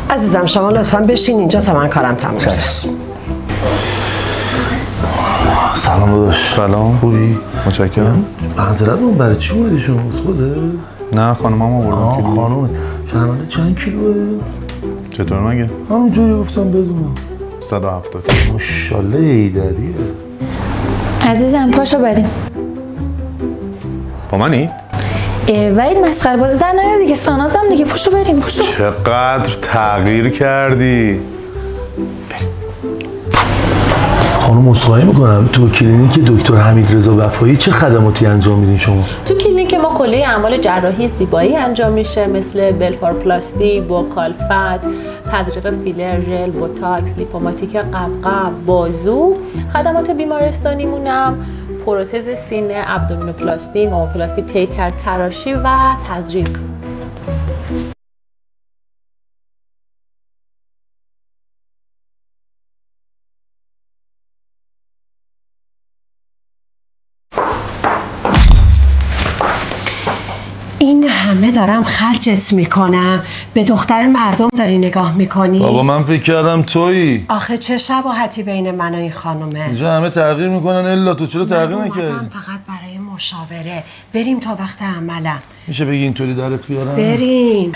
عزیزم شما لطفاً بشین اینجا تا من کارم تموم شه. سلام داداش. سلام. خوبی؟ متشکرم. معذرت می‌خوام برای چی اومدی شما؟ از خوده؟ نه خانمم آوردم. خانم. شرمنده چند کیلوه؟ چطور مگه؟ همینطوری گفتم بدونم. 170. ماشاءالله ایدریه. عزیزم پاشو بریم. با منی؟ وحید مسخره بازی در نیار دیگه، سانازم دیگه، پاشو بریم پاشو. چقدر تغییر کردی. خانم عذرخواهی میکنم، تو کلینیک دکتر حمیدرضا وفایی چه خدماتی انجام میدین شما؟ تو کلینیک ما کلی اعمال جراحی زیبایی انجام میشه، مثل بلفارپلاستی، بوکالفت، تزریق فیلر، ژل، بوتاکس، لیپوماتیک قبقب، بازو. خدمات بیمارستانیمونم پروتز سینه، ابدومینوپلاستی، ماموپلاستی پیکر، تراشی و تزریق. این همه دارم خرجت میکنم، به دختر مردم داری نگاه میکنی؟ بابا من فکر کردم تویی. آخه چه شباهتی بین من و این خانومه؟ اینجا همه تغییر میکنن الا تو چرا تغییر نکردی؟ من فقط برای مشاوره. بریم تا وقت عملم. میشه بگی اینطوری درت بیارم؟ بریم.